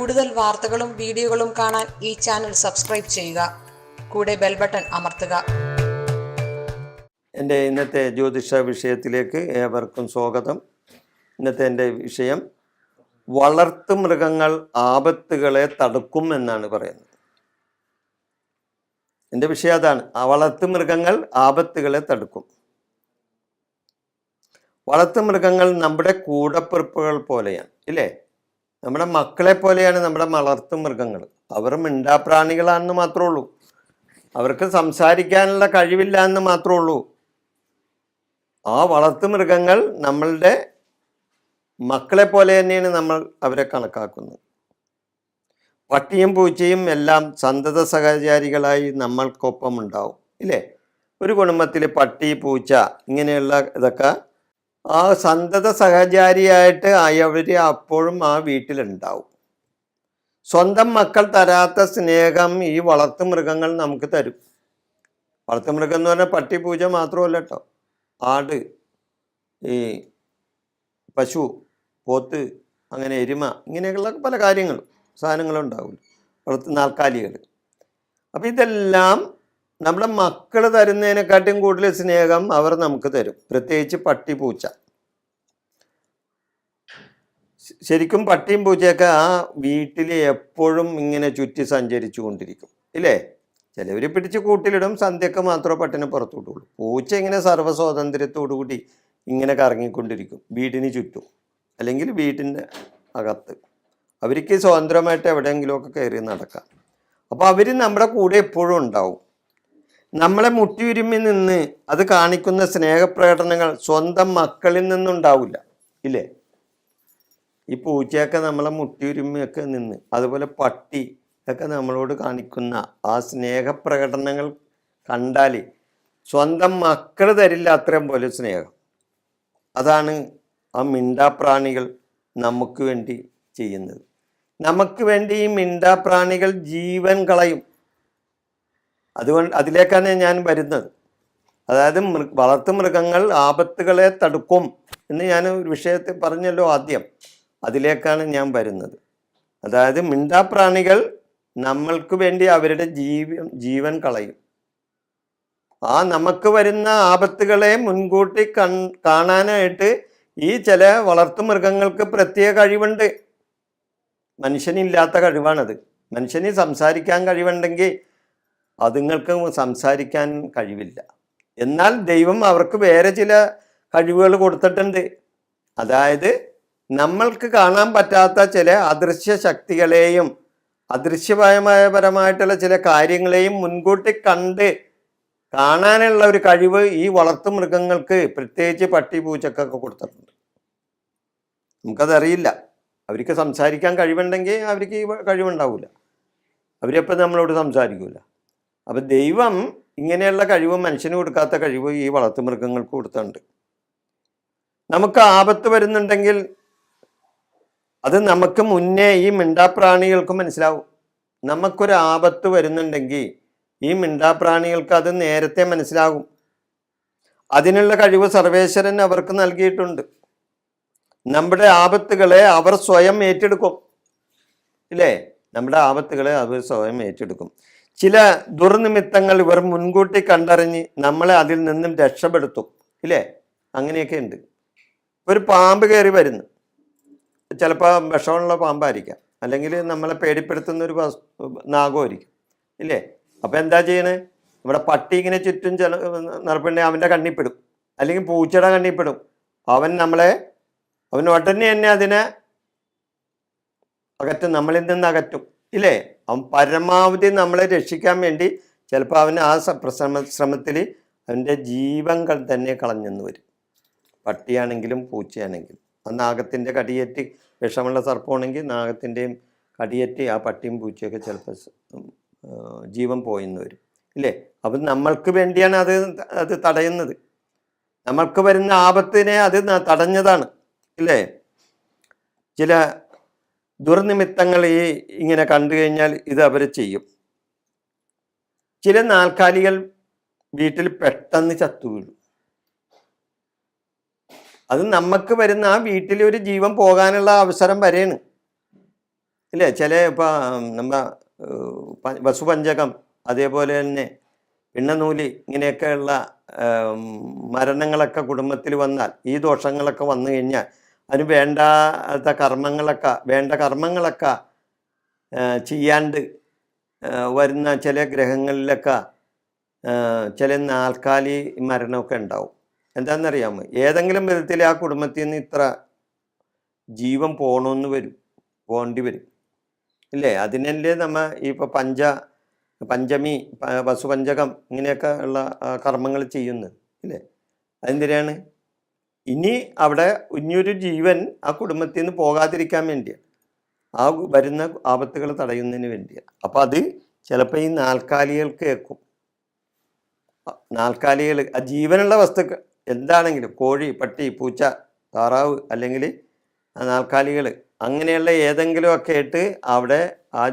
കൂടുതൽ വാർത്തകളും വീഡിയോകളും കാണാൻ ഈ ചാനൽ സബ്സ്ക്രൈബ് ചെയ്യുക. കൂടെ ബെൽ ബട്ടൺ അമർത്തുക. എൻ്റെ ഇന്നത്തെ ജ്യോതിഷ വിഷയത്തിലേക്ക് ഏവർക്കും സ്വാഗതം. ഇന്നത്തെ എൻ്റെ വിഷയം വളർത്തുമൃഗങ്ങൾ ആപത്തുകളെ തടുക്കും എന്നാണ് പറയുന്നത്. എൻ്റെ വിഷയം അതാണ്, വളർത്തുമൃഗങ്ങൾ ആപത്തുകളെ തടുക്കും. വളർത്തുമൃഗങ്ങൾ നമ്മുടെ കൂടപ്പിറപ്പുകൾ പോലെയാണ്, ഇല്ലേ? നമ്മുടെ മക്കളെ പോലെയാണ് നമ്മുടെ വളർത്തുമൃഗങ്ങൾ. അവർ മിണ്ടാപ്രാണികളാണെന്ന് മാത്രമേ ഉള്ളൂ. അവർക്ക് സംസാരിക്കാനുള്ള കഴിവില്ല എന്ന് മാത്രമേ ഉള്ളൂ. ആ വളർത്തുമൃഗങ്ങൾ നമ്മളുടെ മക്കളെ പോലെ തന്നെയാണ് നമ്മൾ അവരെ കണക്കാക്കുന്നത്. പട്ടിയും പൂച്ചയും എല്ലാം സന്തത സഹചാരികളായി നമ്മൾക്കൊപ്പം ഉണ്ടാവും, ഇല്ലേ? ഒരു കുടുംബത്തിൽ പട്ടി, പൂച്ച ഇങ്ങനെയുള്ള ഇതൊക്കെ ആ സന്തത സഹചാരിയായിട്ട് അവർ അപ്പോഴും ആ വീട്ടിലുണ്ടാവും. സ്വന്തം മക്കൾ തരാത്ത സ്നേഹം ഈ വളർത്തുമൃഗങ്ങൾ നമുക്ക് തരും. വളർത്തുമൃഗം എന്ന് പറഞ്ഞാൽ പട്ടി, പൂച്ച മാത്രമല്ല കേട്ടോ. ആട്, ഈ പശു, പോത്ത്, അങ്ങനെ എരുമ, ഇങ്ങനെയൊക്കെയുള്ള പല കാര്യങ്ങളും സാധനങ്ങളും ഉണ്ടാവില്ല, നാൽക്കാലികൾ. അപ്പം ഇതെല്ലാം നമ്മുടെ മക്കൾ തരുന്നതിനെക്കാട്ടും കൂടുതൽ സ്നേഹം അവർ നമുക്ക് തരും. പ്രത്യേകിച്ച് പട്ടി, പൂച്ച. ശരിക്കും പട്ടിയും പൂച്ചയൊക്കെ ആ വീട്ടിൽ എപ്പോഴും ഇങ്ങനെ ചുറ്റി സഞ്ചരിച്ചു കൊണ്ടിരിക്കും, ഇല്ലേ? ചിലവർ പിടിച്ച് കൂട്ടിലിടും, സന്ധ്യക്ക് മാത്രമേ പട്ടിനെ പുറത്തു വിട്ടുള്ളൂ. പൂച്ച ഇങ്ങനെ സർവ്വസ്വാതന്ത്ര്യത്തോടു കൂടി ഇങ്ങനെ കറങ്ങിക്കൊണ്ടിരിക്കും വീടിന് ചുറ്റും, അല്ലെങ്കിൽ വീട്ടിൻ്റെ അകത്ത്. അവർക്ക് സ്വതന്ത്രമായിട്ട് എവിടെയെങ്കിലുമൊക്കെ കയറി നടക്കാം. അപ്പോൾ അവർ നമ്മുടെ കൂടെ എപ്പോഴും ഉണ്ടാവും. നമ്മളെ മുട്ടിയുരുമ്മി നിന്ന് അത് കാണിക്കുന്ന സ്നേഹപ്രകടനങ്ങൾ സ്വന്തം മക്കളിൽ നിന്നുണ്ടാവില്ല, ഇല്ലേ? ഈ പൂച്ചയൊക്കെ നമ്മളെ മുട്ടിയുരുമ്മിയൊക്കെ നിന്ന്, അതുപോലെ പട്ടി ഒക്കെ നമ്മളോട് കാണിക്കുന്ന ആ സ്നേഹപ്രകടനങ്ങൾ കണ്ടാൽ സ്വന്തം മക്കൾ തരില്ല അത്രയും പോലെ സ്നേഹം. അതാണ് ആ മിണ്ടാപ്രാണികൾ നമുക്ക് വേണ്ടി ചെയ്യുന്നത്. നമുക്ക് വേണ്ടി ഈ മിണ്ടാപ്രാണികൾ ജീവൻ കളയും. അതുകൊണ്ട് അതിലേക്കാണ് ഞാൻ വരുന്നത്. അതായത് വളർത്തുമൃഗങ്ങൾ ആപത്തുകളെ തടുക്കും എന്ന് ഞാൻ ഒരു വിഷയത്തിൽ പറഞ്ഞല്ലോ ആദ്യം. അതിലേക്കാണ് ഞാൻ വരുന്നത്. അതായത് മിണ്ടാപ്രാണികൾ നമ്മൾക്ക് വേണ്ടി അവരുടെ ജീവൻ കളയും. ആ നമുക്ക് വരുന്ന ആപത്തുകളെ മുൻകൂട്ടി കാണാനായിട്ട് ഈ ചില വളർത്തുമൃഗങ്ങൾക്ക് പ്രത്യേക കഴിവുണ്ട്. മനുഷ്യനില്ലാത്ത കഴിവാണത്. മനുഷ്യന് സംസാരിക്കാൻ കഴിവുണ്ടെങ്കിൽ അതുങ്ങൾക്ക് സംസാരിക്കാൻ കഴിവില്ല. എന്നാൽ ദൈവം അവർക്ക് വേറെ ചില കഴിവുകൾ കൊടുത്തിട്ടുണ്ട്. അതായത് നമ്മൾക്ക് കാണാൻ പറ്റാത്ത ചില അദൃശ്യ ശക്തികളെയും അദൃശ്യപരമായിട്ടുള്ള ചില കാര്യങ്ങളെയും മുൻകൂട്ടി കണ്ട് കാണാനുള്ള ഒരു കഴിവ് ഈ വളർത്തുമൃഗങ്ങൾക്ക്, പ്രത്യേകിച്ച് പട്ടി, പൂച്ചക്കൊക്കെ കൊടുത്തിട്ടുണ്ട്. നമുക്കതറിയില്ല. അവർക്ക് സംസാരിക്കാൻ കഴിവുണ്ടെങ്കിൽ അവർക്ക് ഈ കഴിവുണ്ടാവില്ല. അവരെപ്പോൾ നമ്മളോട് സംസാരിക്കില്ല. അപ്പം ദൈവം ഇങ്ങനെയുള്ള കഴിവ്, മനുഷ്യന് കൊടുക്കാത്ത കഴിവ് ഈ വളർത്തുമൃഗങ്ങൾക്ക് കൊടുത്തിട്ടുണ്ട്. നമുക്ക് ആപത്ത് വരുന്നുണ്ടെങ്കിൽ അത് നമുക്ക് മുന്നേ ഈ മിണ്ടാപ്രാണികൾക്ക് മനസ്സിലാവും. നമുക്കൊരു ആപത്ത് വരുന്നുണ്ടെങ്കിൽ ഈ മിണ്ടാപ്രാണികൾക്ക് അത് നേരത്തെ മനസ്സിലാകും. അതിനുള്ള കഴിവ് സർവേശ്വരൻ അവർക്ക് നൽകിയിട്ടുണ്ട്. നമ്മുടെ ആപത്തുകളെ അവർ സ്വയം ഏറ്റെടുക്കും, ഇല്ലേ? നമ്മുടെ ആപത്തുകളെ അവർ സ്വയം ഏറ്റെടുക്കും. ചില ദുർനിമിത്തങ്ങൾ ഇവർ മുൻകൂട്ടി കണ്ടറിഞ്ഞ് നമ്മളെ അതിൽ നിന്നും രക്ഷപ്പെടുത്തും, ഇല്ലേ? അങ്ങനെയൊക്കെ ഉണ്ട്. ഒരു പാമ്പ് കയറി വരുന്നു, ചിലപ്പോൾ വിഷമുള്ള പാമ്പായിരിക്കാം, അല്ലെങ്കിൽ നമ്മളെ പേടിപ്പെടുത്തുന്ന ഒരു നാഗമായിരിക്കും, ഇല്ലേ? അപ്പം എന്താ ചെയ്യണേ? നമ്മുടെ പട്ടി ഇങ്ങനെ ചുറ്റും നടപ്പുണ്ടെങ്കിൽ അവൻ്റെ കണ്ണിപ്പെടും, അല്ലെങ്കിൽ പൂച്ചയുടെ കണ്ണിപ്പെടും. അവൻ ഉടനെ തന്നെ അതിനെ അകറ്റും, നമ്മളിൽ നിന്ന് അകറ്റും, ഇല്ലേ? അവൻ പരമാവധി നമ്മളെ രക്ഷിക്കാൻ വേണ്ടി ചിലപ്പോൾ അവൻ ആ ശ്രമത്തിൽ അവൻ്റെ ജീവങ്ങൾ തന്നെ കളഞ്ഞെന്ന് വരും. പട്ടിയാണെങ്കിലും പൂച്ചയാണെങ്കിലും. ആ നാഗത്തിൻ്റെ കടിയേറ്റ്, വിഷമുള്ള സർപ്പമാണെങ്കിൽ നാഗത്തിൻ്റെയും കടിയേറ്റ് ആ പട്ടിയും പൂച്ചയൊക്കെ ചിലപ്പോൾ ജീവൻ പോയെന്ന് വരും, ഇല്ലേ? അപ്പം നമ്മൾക്ക് വേണ്ടിയാണ് അത് തടയുന്നത്. നമ്മൾക്ക് വരുന്ന ആപത്തിനെ അത് തടഞ്ഞതാണ്, ഇല്ലേ? ചില ദുർനിമിത്തങ്ങൾ ഇങ്ങനെ കണ്ടു കഴിഞ്ഞാൽ ഇത് അവർ ചെയ്യും. ചില നാൽക്കാലികൾ വീട്ടിൽ പെട്ടെന്ന് ചത്തുവീഴും. അത് നമുക്ക് വരുന്ന ആ വീട്ടിൽ ഒരു ജീവൻ പോകാനുള്ള അവസരം വരെയാണ്. ഇല്ലേ? ചില ഇപ്പം നമ്മ വസുപഞ്ചകം, അതേപോലെ തന്നെ പിണ്ണനൂല്, ഇങ്ങനെയൊക്കെയുള്ള മരണങ്ങളൊക്കെ കുടുംബത്തിൽ വന്നാൽ, ഈ ദോഷങ്ങളൊക്കെ വന്നു കഴിഞ്ഞാൽ അതിന് വേണ്ട കർമ്മങ്ങളൊക്കെ ചെയ്യാണ്ട് വരുന്ന ചില ഗ്രഹങ്ങളിലൊക്കെ ചില നാൽക്കാലി മരണമൊക്കെ ഉണ്ടാവും. എന്താണെന്നറിയാമോ? ഏതെങ്കിലും വിധത്തിൽ ആ കുടുംബത്തിൽ നിന്ന് ഇത്ര ജീവൻ പോകേണ്ടി വരും ഇല്ലേ? അതിനല്ലേ നമ്മ ഇപ്പോൾ പഞ്ചമി, വസുപഞ്ചകം ഇങ്ങനെയൊക്കെ ഉള്ള കർമ്മങ്ങൾ ചെയ്യുന്നത് ഇല്ലേ? അതെന്തിനാണ്? ഇനി അവിടെ ഇനിയൊരു ജീവൻ ആ കുടുംബത്തിൽ നിന്ന് പോകാതിരിക്കാൻ വേണ്ടിയാണ്, ആ വരുന്ന ആപത്തുകൾ തടയുന്നതിന് വേണ്ടിയാണ്. അപ്പം അത് ചിലപ്പോൾ ഈ നാൽക്കാലികൾക്ക് കേൾക്കും. നാൽക്കാലികൾ ആ ജീവനുള്ള വസ്തുക്കൾ എന്താണെങ്കിലും, കോഴി, പട്ടി, പൂച്ച, താറാവ്, അല്ലെങ്കിൽ നാൽക്കാലികൾ, അങ്ങനെയുള്ള ഏതെങ്കിലുമൊക്കെ ആയിട്ട് അവിടെ ആ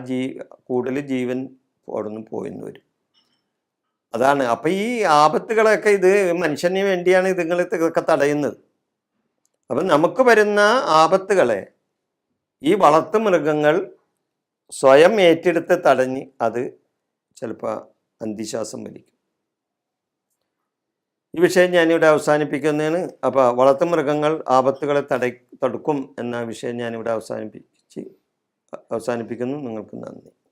കൂടുതൽ ജീവൻ അവിടെ നിന്ന് പോയിന്ന് വരും. അതാണ്. അപ്പം ഈ ആപത്തുകളൊക്കെ ഇത് മനുഷ്യന് വേണ്ടിയാണ് ഇതൊക്കെ തടയുന്നത്. അപ്പം നമുക്ക് വരുന്ന ആപത്തുകളെ ഈ വളർത്തു മൃഗങ്ങൾ സ്വയം ഏറ്റെടുത്ത് തടഞ്ഞ് അത് ചിലപ്പോൾ അന്തിശ്വാസം വലിക്കും. ഈ വിഷയം ഞാനിവിടെ അവസാനിപ്പിക്കുന്നതാണ്. അപ്പോൾ വളർത്തു മൃഗങ്ങൾ ആപത്തുകളെ തടുക്കും എന്ന വിഷയം ഞാനിവിടെ അവസാനിപ്പിക്കുന്നു. നിങ്ങൾക്ക് നന്ദി.